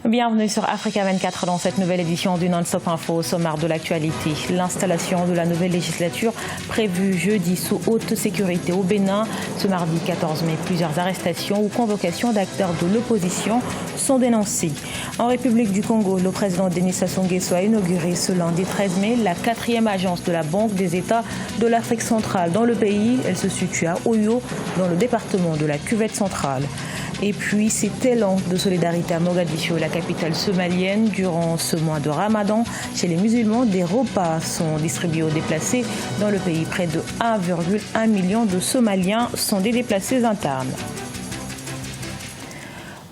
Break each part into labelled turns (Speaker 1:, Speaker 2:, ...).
Speaker 1: Bienvenue sur Africa 24 dans cette nouvelle édition du Non-Stop Info au sommaire de l'actualité. L'installation de la nouvelle législature prévue jeudi sous haute sécurité au Bénin. Ce mardi 14 mai, plusieurs arrestations ou convocations d'acteurs de l'opposition sont dénoncées. En République du Congo, le président Denis Sassou Nguesso a inauguré ce lundi 13 mai la 4e agence de la Banque des États de l'Afrique centrale dans le pays. Elle se situe à Oyo, dans le département de la Cuvette centrale. Et puis, cet élan de solidarité à Mogadiscio, la capitale somalienne, durant ce mois de Ramadan. Chez les musulmans, des repas sont distribués aux déplacés dans le pays. Près de 1,1 million de Somaliens sont des déplacés internes.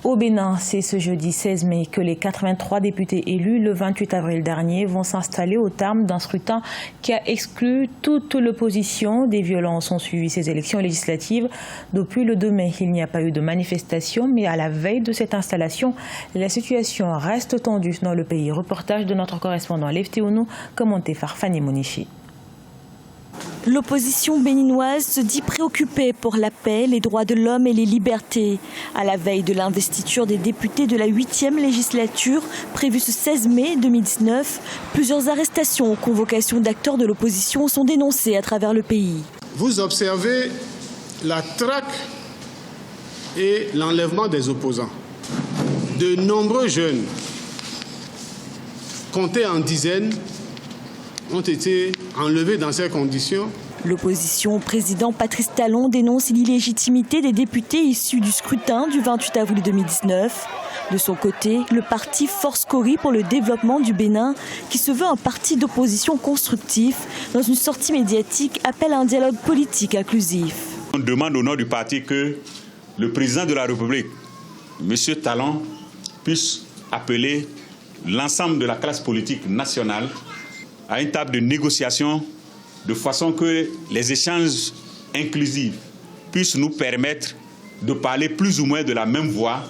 Speaker 1: Au Bénin, c'est ce jeudi 16 mai que les 83 députés élus le 28 avril dernier vont s'installer au terme d'un scrutin qui a exclu toute l'opposition. Des violences ont suivi ces élections législatives. Depuis le 2 mai, il n'y a pas eu de manifestation, mais à la veille de cette installation, la situation reste tendue dans le pays. Reportage de notre correspondant Lefté Ounou, commenté par Fanny Monichi.
Speaker 2: L'opposition béninoise se dit préoccupée pour la paix, les droits de l'homme et les libertés. À la veille de l'investiture des députés de la 8e législature, prévue ce 16 mai 2019, plusieurs arrestations ou convocations d'acteurs de l'opposition sont dénoncées à travers le pays.
Speaker 3: Vous observez la traque et l'enlèvement des opposants. De nombreux jeunes, comptés en dizaines, ont été enlevés dans ces conditions.
Speaker 2: L'opposition au président Patrice Talon dénonce l'illégitimité des députés issus du scrutin du 28 avril 2019. De son côté, le parti Force Cori pour le développement du Bénin, qui se veut un parti d'opposition constructif, dans une sortie médiatique, appelle à un dialogue politique inclusif.
Speaker 4: On demande au nom du parti que le président de la République, M. Talon, puisse appeler l'ensemble de la classe politique nationale à une table de négociation de façon que les échanges inclusifs puissent nous permettre de parler plus ou moins de la même voix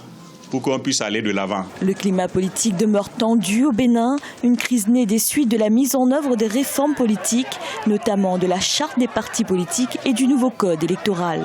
Speaker 4: pour qu'on puisse aller de l'avant.
Speaker 2: Le climat politique demeure tendu au Bénin, une crise née des suites de la mise en œuvre des réformes politiques, notamment de la charte des partis politiques et du nouveau code électoral.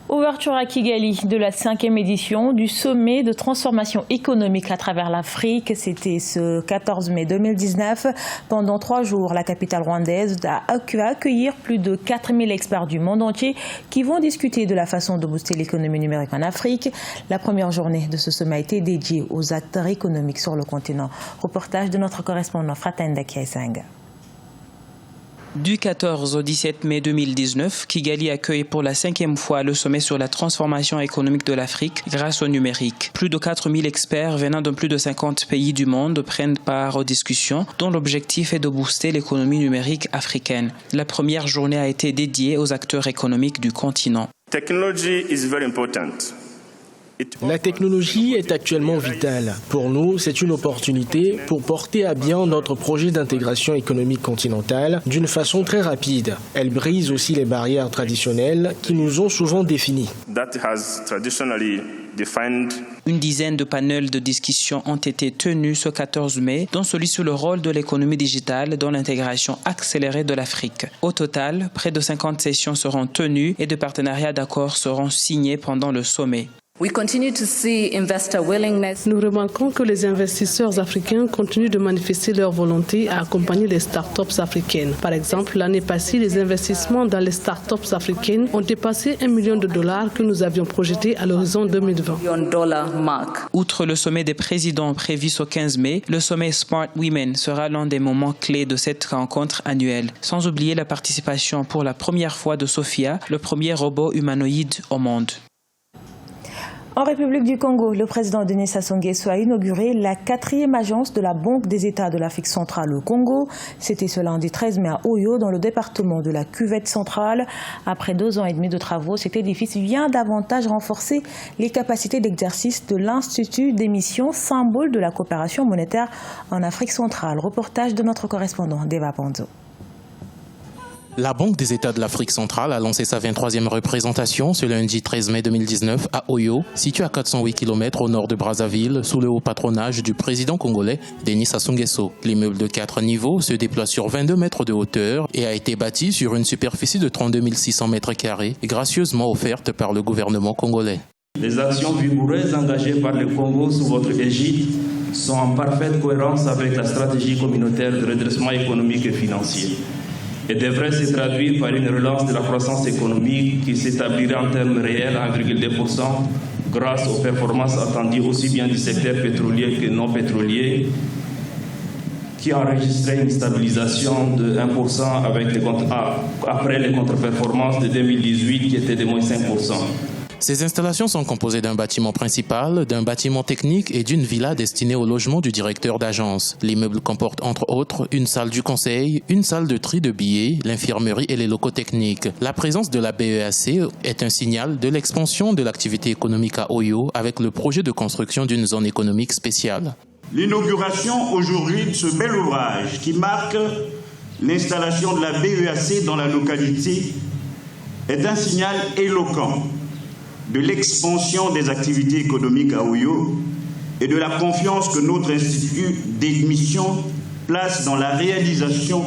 Speaker 1: Ouverture à Kigali de la 5e édition du sommet de transformation économique à travers l'Afrique. C'était ce 14 mai 2019. Pendant 3 jours, la capitale rwandaise a accueillir plus de 4000 experts du monde entier qui vont discuter de la façon de booster l'économie numérique en Afrique. La première journée de ce sommet a été dédiée aux acteurs économiques sur le continent. Reportage de notre correspondant Fratenda Kiaisanga.
Speaker 5: Du 14 au 17 mai 2019, Kigali accueille pour la 5e fois le sommet sur la transformation économique de l'Afrique grâce au numérique. Plus de 4000 experts venant de plus de 50 pays du monde prennent part aux discussions dont l'objectif est de booster l'économie numérique africaine. La première journée a été dédiée aux acteurs économiques du continent.
Speaker 6: La technologie est actuellement vitale. Pour nous, c'est une opportunité pour porter à bien notre projet d'intégration économique continentale d'une façon très rapide. Elle brise aussi les barrières traditionnelles qui nous ont souvent définies.
Speaker 5: Une dizaine de panels de discussion ont été tenus ce 14 mai, dont celui sur le rôle de l'économie digitale dans l'intégration accélérée de l'Afrique. Au total, près de 50 sessions seront tenues et de partenariats d'accords seront signés pendant le sommet.
Speaker 7: Nous remarquons que les investisseurs africains continuent de manifester leur volonté à accompagner les start-up africaines. Par exemple, l'année passée, les investissements dans les start-up africaines ont dépassé $1 million que nous avions projeté à l'horizon 2020.
Speaker 5: Outre le sommet des présidents prévu ce 15 mai, le sommet Smart Women sera l'un des moments clés de cette rencontre annuelle. Sans oublier la participation pour la première fois de Sophia, le premier robot humanoïde au monde.
Speaker 1: En République du Congo, le président Denis Sassou Nguesso a inauguré la 4e agence de la Banque des États de l'Afrique centrale au Congo. C'était ce lundi 13 mai à Oyo, dans le département de la Cuvette centrale. Après 2 ans et demi de travaux, cet édifice vient davantage renforcer les capacités d'exercice de l'Institut d'émission, symbole de la coopération monétaire en Afrique centrale. Reportage de notre correspondant Deva Panzo.
Speaker 8: La Banque des États de l'Afrique centrale a lancé sa 23e représentation ce lundi 13 mai 2019 à Oyo, situé à 408 km au nord de Brazzaville, sous le haut patronage du président congolais Denis Sassou Nguesso. L'immeuble de 4 niveaux se déploie sur 22 mètres de hauteur et a été bâti sur une superficie de 32 600 mètres carrés, gracieusement offerte par le gouvernement congolais.
Speaker 9: Les actions vigoureuses engagées par le Congo sous votre égide sont en parfaite cohérence avec la stratégie communautaire de redressement économique et financier et devraient se traduire par une relance de la croissance économique qui s'établirait en termes réels à 1,2% grâce aux performances attendues aussi bien du secteur pétrolier que non pétrolier, qui enregistrait une stabilisation de 1% après les contre-performances de 2018 qui étaient de moins 5%.
Speaker 8: Ces installations sont composées d'un bâtiment principal, d'un bâtiment technique et d'une villa destinée au logement du directeur d'agence. L'immeuble comporte entre autres une salle du conseil, une salle de tri de billets, l'infirmerie et les locaux techniques. La présence de la BEAC est un signal de l'expansion de l'activité économique à Oyo avec le projet de construction d'une zone économique spéciale.
Speaker 10: L'inauguration aujourd'hui de ce bel ouvrage qui marque l'installation de la BEAC dans la localité est un signal éloquent de l'expansion des activités économiques à Oyo et de la confiance que notre institut d'admission place dans la réalisation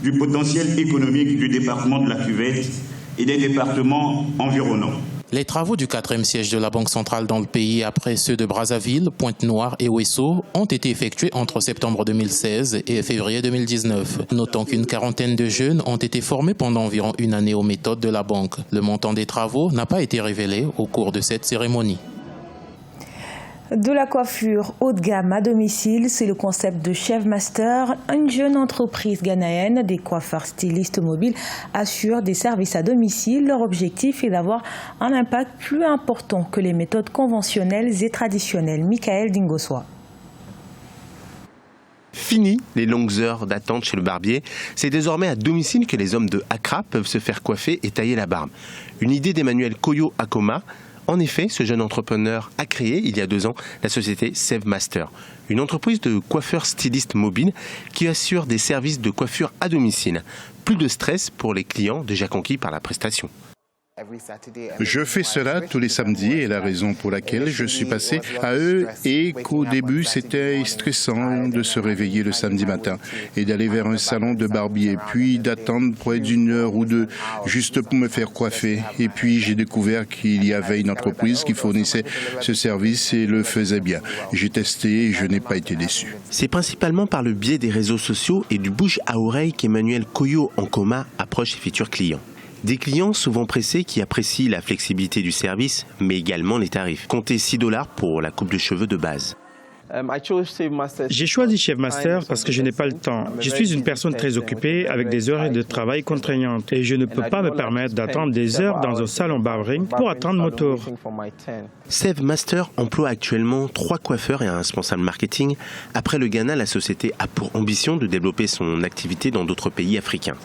Speaker 10: du potentiel économique du département de la Cuvette et des départements environnants.
Speaker 8: Les travaux du 4e siège de la Banque centrale dans le pays, après ceux de Brazzaville, Pointe-Noire et Ouesso, ont été effectués entre septembre 2016 et février 2019. Notons qu'une quarantaine de jeunes ont été formés pendant environ une année aux méthodes de la banque. Le montant des travaux n'a pas été révélé au cours de cette cérémonie.
Speaker 1: De la coiffure haut de gamme à domicile, c'est le concept de Chef Master. Une jeune entreprise ghanéenne, des coiffeurs stylistes mobiles, assure des services à domicile. Leur objectif est d'avoir un impact plus important que les méthodes conventionnelles et traditionnelles. Michael Dingoswa.
Speaker 11: Fini les longues heures d'attente chez le barbier. C'est désormais à domicile que les hommes de Accra peuvent se faire coiffer et tailler la barbe. Une idée d'Emmanuel Koyo Akoma. En effet, ce jeune entrepreneur a créé, il y a 2 ans, la société Save Master, une entreprise de coiffeurs stylistes mobiles qui assure des services de coiffure à domicile. Plus de stress pour les clients déjà conquis par la prestation.
Speaker 12: Je fais cela tous les samedis et la raison pour laquelle je suis passé à eux est qu'au début c'était stressant de se réveiller le samedi matin et d'aller vers un salon de barbier, puis d'attendre près d'1 heure ou 2 juste pour me faire coiffer. Et puis j'ai découvert qu'il y avait une entreprise qui fournissait ce service et le faisait bien. J'ai testé et je n'ai pas été déçu.
Speaker 11: C'est principalement par le biais des réseaux sociaux et du bouche à oreille qu'Emmanuel Koyo Akoma approche ses futurs clients. Des clients souvent pressés qui apprécient la flexibilité du service, mais également les tarifs. Comptez $6 pour la coupe de cheveux de base.
Speaker 13: J'ai choisi Chef Master parce que je n'ai pas le temps. Je suis une personne très occupée avec des horaires de travail contraignantes et je ne peux pas me permettre d'attendre des heures dans un salon barbering pour attendre mon tour.
Speaker 11: Save Master emploie actuellement 3 coiffeurs et un responsable marketing. Après le Ghana, la société a pour ambition de développer son activité dans d'autres pays africains.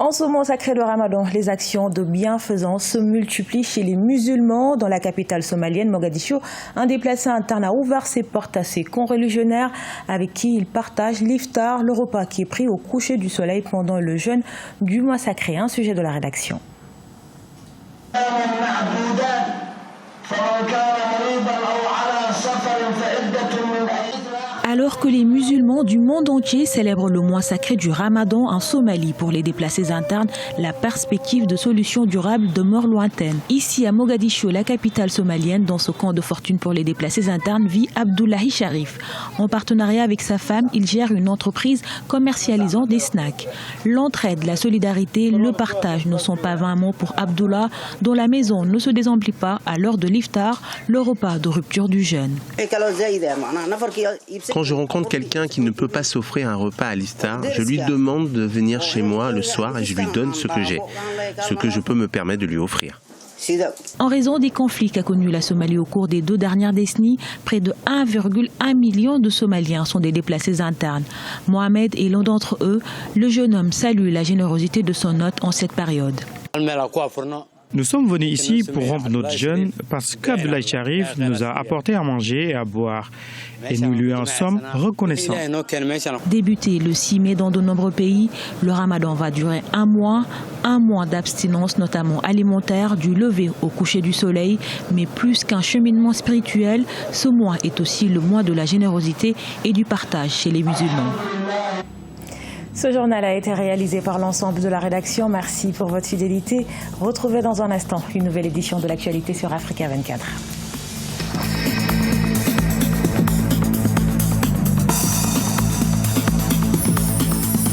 Speaker 1: En ce mois sacré de Ramadan, les actions de bienfaisance se multiplient chez les musulmans. Dans la capitale somalienne, Mogadiscio, un déplacé interne a ouvert ses portes à ses conreligionneurs avec qui il partage l'iftar, le repas qui est pris au coucher du soleil pendant le jeûne du mois sacré. Un sujet de la rédaction.
Speaker 2: Alors que les musulmans du monde entier célèbrent le mois sacré du Ramadan en Somalie pour les déplacés internes, la perspective de solutions durables demeure lointaine. Ici à Mogadiscio, la capitale somalienne, dans ce camp de fortune pour les déplacés internes, vit Abdullahi Sharif. En partenariat avec sa femme, il gère une entreprise commercialisant des snacks. L'entraide, la solidarité, le partage ne sont pas vains mots pour Abdullah, dont la maison ne se désemplit pas à l'heure de l'iftar, le repas de rupture du jeûne.
Speaker 11: Quand je rencontre quelqu'un qui ne peut pas s'offrir un repas à l'iftar, je lui demande de venir chez moi le soir et je lui donne ce que j'ai, ce que je peux me permettre de lui offrir.
Speaker 2: En raison des conflits qu'a connus la Somalie au cours des 2 dernières décennies, près de 1,1 million de Somaliens sont des déplacés internes. Mohamed est l'un d'entre eux. Le jeune homme salue la générosité de son hôte en cette période.
Speaker 13: Nous sommes venus ici pour rompre notre jeûne parce qu'Abdoulaye Sharif nous a apporté à manger et à boire et nous lui en sommes reconnaissants.
Speaker 2: Débuté le 6 mai dans de nombreux pays, le Ramadan va durer un mois d'abstinence notamment alimentaire du lever au coucher du soleil, mais plus qu'un cheminement spirituel, ce mois est aussi le mois de la générosité et du partage chez les musulmans.
Speaker 1: Ce journal a été réalisé par l'ensemble de la rédaction. Merci pour votre fidélité. Retrouvez dans un instant une nouvelle édition de l'actualité sur Africa 24.